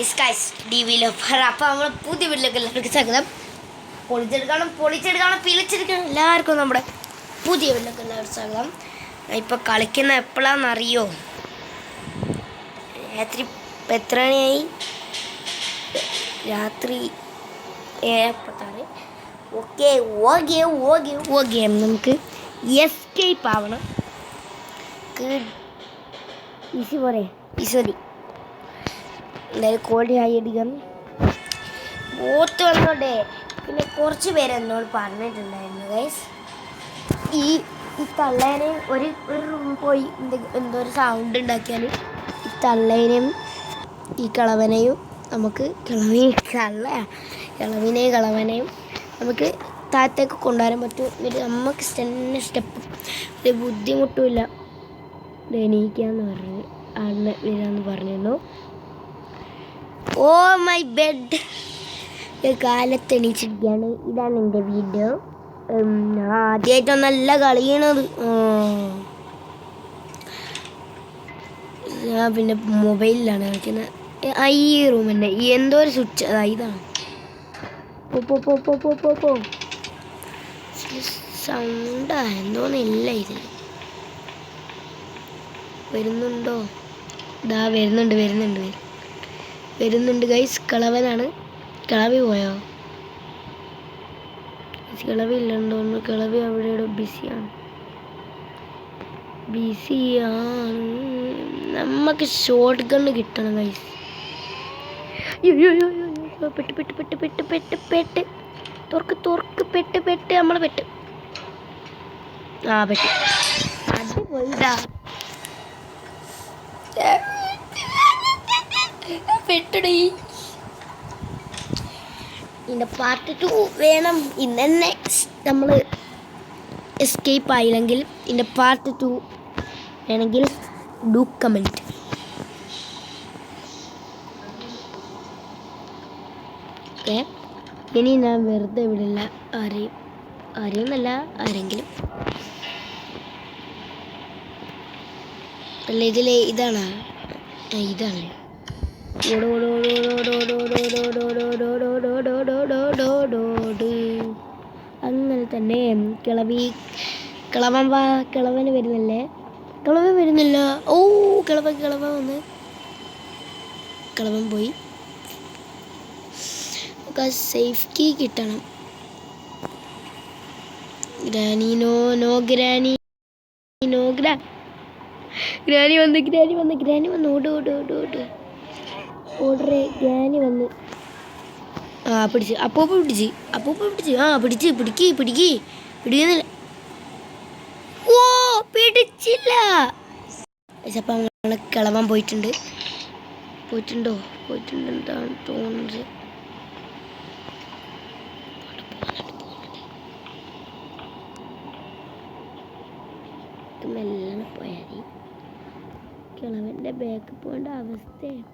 ഇസ്കൈസ് ഡിവിലോപ്പർ. അപ്പോൾ നമ്മൾ പുതിയ വീട്ടിലേക്ക് എല്ലാവർക്കും സ്വാഗതം. പൊളിച്ചെടുക്കണം പിളിച്ചെടുക്കണം എല്ലാവർക്കും നമ്മുടെ പുതിയ വീട്ടിലേക്ക് എല്ലാവർക്കും സ്വാഗതം. ഇപ്പോൾ കളിക്കുന്ന എപ്പോഴാണെന്നറിയോ? രാത്രി എത്ര മണിയായി? രാത്രി 7:46. ഓക്കെ നമുക്ക് എസ്കേപ്പ് ആവണം. ഈസി പോരെ? ഈസി എന്തായാലും കോഴി ആയി അടിക്കാം. ബോട്ട് വന്നോട്ടെ. പിന്നെ കുറച്ച് പേര് എന്നോട് പറഞ്ഞിട്ടുണ്ടായിരുന്നു ഗൈസ്, ഈ തള്ളേനെ ഒരു റൂം പോയി എന്തോ ഒരു സൗണ്ട് ഉണ്ടാക്കിയാൽ ഈ തള്ളേനെയും ഈ കളവനെയും നമുക്ക് കളവനെയും നമുക്ക് താഴത്തേക്ക് കൊണ്ടുവരാൻ പറ്റും. എന്നിട്ട് നമുക്ക് സ്റ്റെപ്പ് ഒരു ബുദ്ധിമുട്ടുമില്ല. എണീക്കാന്ന് പറഞ്ഞു ആളിനെ വരാമെന്ന് പറഞ്ഞിരുന്നു. Oh my bed. കാലത്ത് എണീച്ചിരിക്കുകയാണ്. ഇതാണ് എൻ്റെ വീഡിയോ. ആദ്യമായിട്ടാണ് നല്ല കളിയണത്. ഞാൻ പിന്നെ മൊബൈലിലാണ് കളിക്കുന്നത്. ഈ റൂമിൻ്റെ എന്തോ ഒരു സ്വിച്ച് ഇതാണ്. സൗണ്ടാ എന്തോന്നില്ല. ഇത് വരുന്നുണ്ടോ? ഇതാ വരുന്നുണ്ട് ഗൈസ്. കളവനാണ്. കളവി പോയോ? കളവി ഇല്ലെന്ന് തോന്നുന്നു. കളവി അവിടെ ബിസിയാണ്. നമുക്ക് ഷോർട്ട് ഗണ്ണ് കിട്ടണം ഗൈസ്. പെട്ട് തുറക്ക് പെട്ട് നമ്മളെ പെട്ട് അത് പോയിട്ടാ പെട്ടടി. ഇതിൻ്റെ പാർട്ട് 2 വേണം. ഇന്ന് തന്നെ നമ്മൾ എസ്കേപ്പ് ആയില്ലെങ്കിൽ ഇതിൻ്റെ പാർട്ട് 2 വേണമെങ്കിൽ ഡു കമൻറ്റ്. ഓക്കെ, ഇനി ഞാൻ വെറുതെ വിടില്ല. ആരെയുമല്ല, ആരെങ്കിലും അല്ല. ഇതാണ് അങ്ങനെ തന്നെ. കിളവന് വരുന്നില്ലേ? കിളവൻ വരുന്നില്ല. ഓ കിളവൻ വന്ന് കിളവൻ പോയി. നമുക്ക് സേഫ് കീ കിട്ടണം. ഗ്രാനി വന്ന് ഓടറേ. ഗ്രാനി വന്ന് പിടിച്ച് അപ്പൂപ്പ പിടിച്ച് പിടിക്കുന്നില്ല. ഓ പിടിച്ചില്ല. അപ്പം നമ്മൾ കിളവൻ പോയിട്ടുണ്ടോ എന്താണ് തോന്നുന്നത്. മെല്ലെ പോയാൽ കിളവൻ്റെ ബാക്ക് പോകേണ്ട അവസ്ഥയാണ്.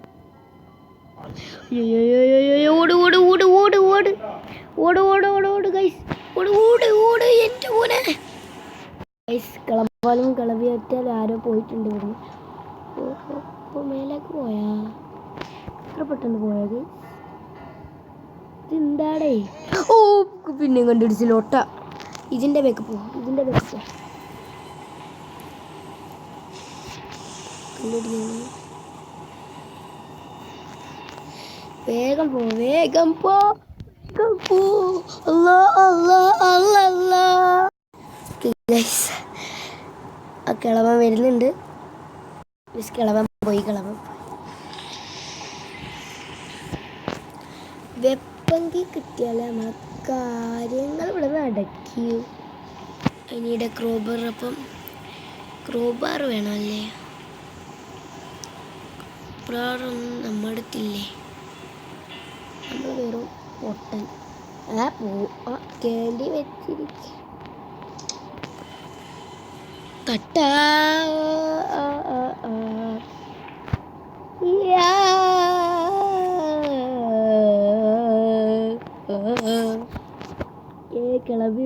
ഓട് ഗൈസ്. ഓട് എൻ്റെ മോനെ. ഗൈസ് കിളവാലും കിളവിയൊറ്റാൽ ആരോ പോയിട്ടുണ്ട് ഇവിടുന്ന്. മേലേക്ക് പോയാ? എത്ര പെട്ടെന്ന് പോയാ ഗൈസ്? ഇതെന്താടേ? ഓ പിന്നെ കണ്ടുപിടിച്ചില്ലോട്ട. ഇതിൻ്റെ ബാക്ക് പോ. വേഗം പോ. അല്ലാ. ആ കിളവൻ വരുന്നുണ്ട്. കിളവൻ പോയി. വെപ്പങ്കി കിട്ടിയാൽ നമ്മളെ കാര്യങ്ങൾ ഇവിടെ നടക്കൂ. ഇനിയുടെ ക്രോബർ. അപ്പം ക്രോബാർ വേണമല്ലേ? ക്രോബാറൊന്നും നമ്മുടെ അടുത്തില്ലേ? നമ്മൾ വെറും പൊട്ടൻ. കേണ്ടി വെച്ചിരിക്കും. തട്ടാ കിളവി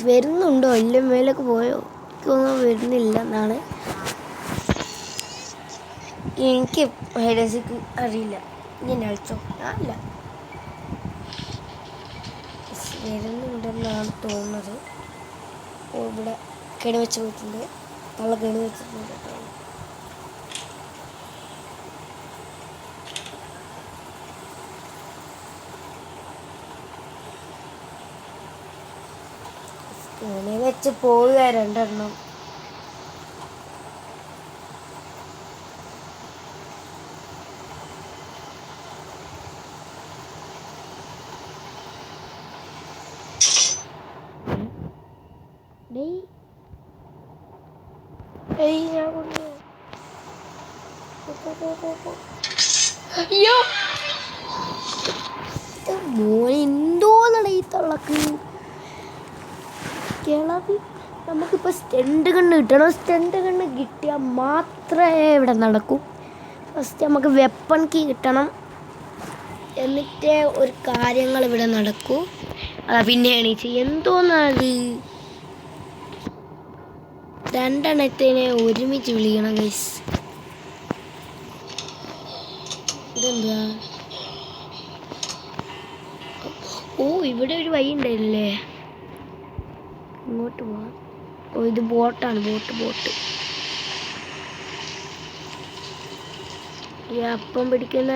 വരുന്നുണ്ടോ? ഇല്ല, മേലൊക്കെ പോയോ? എനിക്കൊന്നും വരുന്നില്ല എന്നാണ്. എനിക്ക് ഹൈഡൻസിക്ക് അറിയില്ല. ഞാൻ കളിച്ചോ? അല്ല വരുന്നുണ്ടെന്നാണ് തോന്നുന്നത്. ഓ ഇവിടെ കെണി വെച്ച് പോയിട്ടുണ്ട്. തള്ള കെണി വെച്ചിട്ടുണ്ട് കേട്ടോ. കെണി വെച്ച് പോവുക രണ്ടെണ്ണം. അയ്യോ മോനെ എന്തോന്നട ഈ തള്ളക്ക് കിളവി. നമുക്കിപ്പോൾ സ്റ്റണ്ട് കണ്ണ് കിട്ടണം. സ്റ്റണ്ട് കണ്ണ് കിട്ടിയാൽ മാത്രമേ ഇവിടെ നടക്കൂ. ഫസ്റ്റ് നമുക്ക് വെപ്പൺ കീ കിട്ടണം, എന്നിട്ടേ ഒരു കാര്യങ്ങൾ ഇവിടെ നടക്കൂ. അതാ പിന്നെ എണീച്ച് എന്തോന്നത് രണ്ടെണ്ണത്തിനെ ഒരുമിച്ച് വിളിക്കണം ഗൈസ്. ഇതെന്താ? ഓ ഇവിടെ ഒരു വഴി ഉണ്ടായില്ലേ, ഇങ്ങോട്ട് പോവാം. ഓ ഇത് ബോട്ടാണ്, ബോട്ട്. ഈ അപ്പം പിടിക്കുന്ന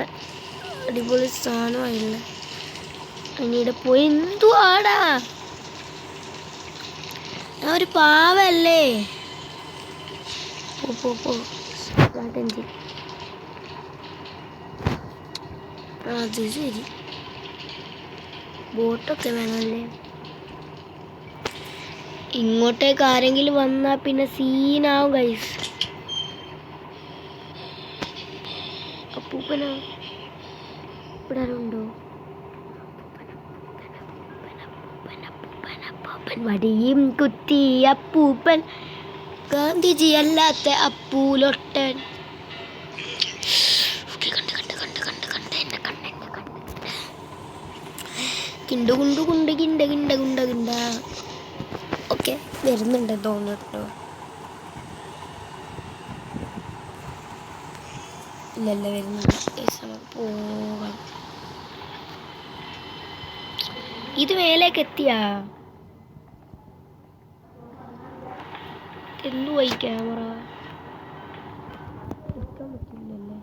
അടിപൊളി സാധനമായില്ല. അനിയുടെ പോയി എന്തുവാടാ, ഞാൻ ഒരു പാവല്ലേ. പോ അത് ശരി, ബോട്ടൊക്കെ വേണമല്ലേ. ഇങ്ങോട്ടേക്ക് ആരെങ്കിലും വന്നാൽ പിന്നെ സീനാവും ഗൈസ്. അപ്പൂപ്പനാ ഇവിടെ ആരുണ്ടോ? വടിയും കുത്തി അപ്പൂപ്പൻ, ഗാന്ധിജി അല്ലാത്ത അപ്പൂലൊട്ടൻ. കിണ്ട. ഓക്കെ വരുന്നുണ്ട് തോന്നുന്നു കേട്ടോ. ഇല്ലല്ല വരുന്നുണ്ട്. നമുക്ക് പോകാം. ഇത് മേലേക്ക് എത്തിയാ എന്തുവായി ക്യാമറ എടുക്കാൻ പറ്റില്ലല്ലേ?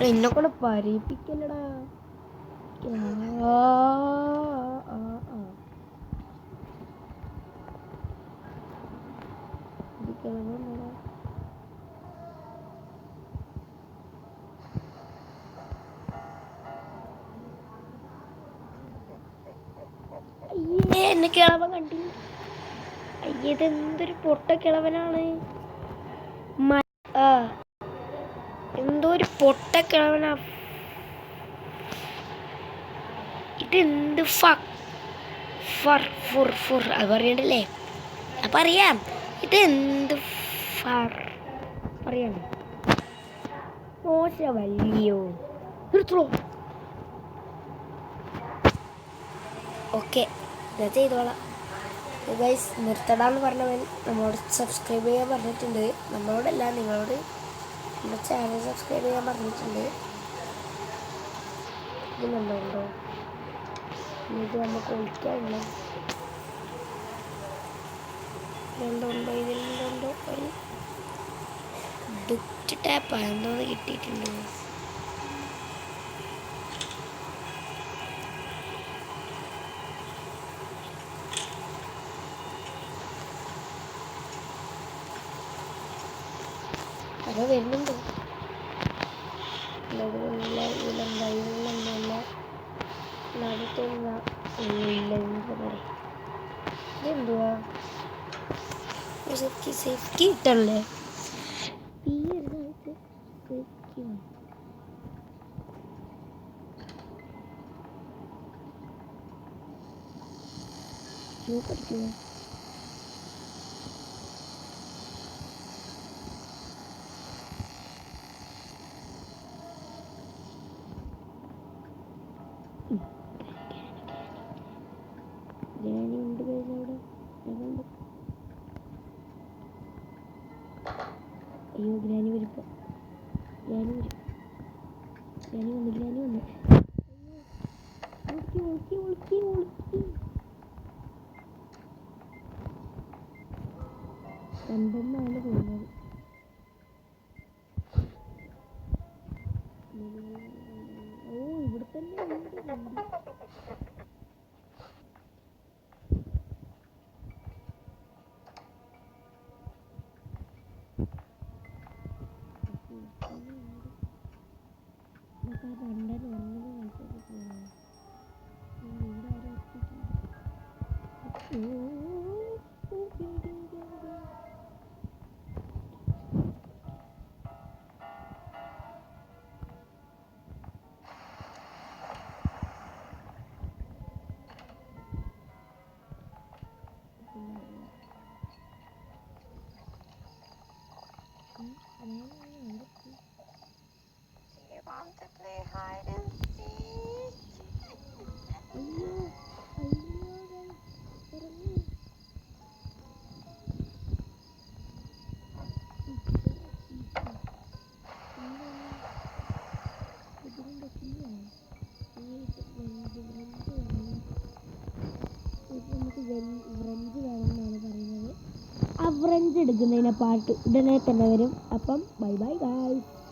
എന്നെ കൊണ്ട് പരിപ്പിക്കല്ലടാ. അയ്യേ എന്നെ കിളവൻ കണ്ടു. അയ്യതെന്തൊരു പൊട്ട കിളവനാണ്. എന്തോ ഒരു പൊട്ട കിളവനാ. ഇതെന്ത് അത് പറയണ്ടല്ലേ? അപ്പൊ അറിയാം ഇതെന്ത് പറയണ്ട. മോശമല്ലയോ? ഓക്കെ ഞാൻ ചെയ്തോളാം ഗൈസ്. നിർത്തടാന്ന് പറഞ്ഞവൻ നമ്മളോട് സബ്സ്ക്രൈബ് ചെയ്യാൻ പറഞ്ഞിട്ടുണ്ട്. നമ്മളോടല്ല, നിങ്ങളോട് നമ്മുടെ ചാനൽ സബ്സ്ക്രൈബ് ചെയ്യാൻ പറഞ്ഞിട്ടുണ്ട്. ഇത് നല്ലുണ്ടോ? ഇത് നമുക്ക് ഒഴിക്കാനുണ്ടോ? ഇതിലുണ്ടോ? ബുക്ക് ടാപ്പ് എന്തോന്ന് കിട്ടിയിട്ടുണ്ട്. അത് വരുന്നുണ്ടോ? ഇതെന്തുവാ സേഫ്റ്റി കിട്ടല്ലേ? പഠിക്കുക ഉണ്ട് പേജ് അവിടെ. അയ്യോ ഗ്രാനി വരിപ്പോൾ ഗ്രാനി വരും ഗ്രാനി വന്ന് ഒളിക്കി കണ്ടെന്നാണ് തോന്നുന്നത്. ഓ ഇവിടെ തന്നെ ഉണ്ട്. Want to play hide and seek? French എടുക്കുന്നതിനെ പാട്ട് ഉടനെ തന്നെ വരും. അപ്പം ബൈ ബൈ ഗായ്സ്.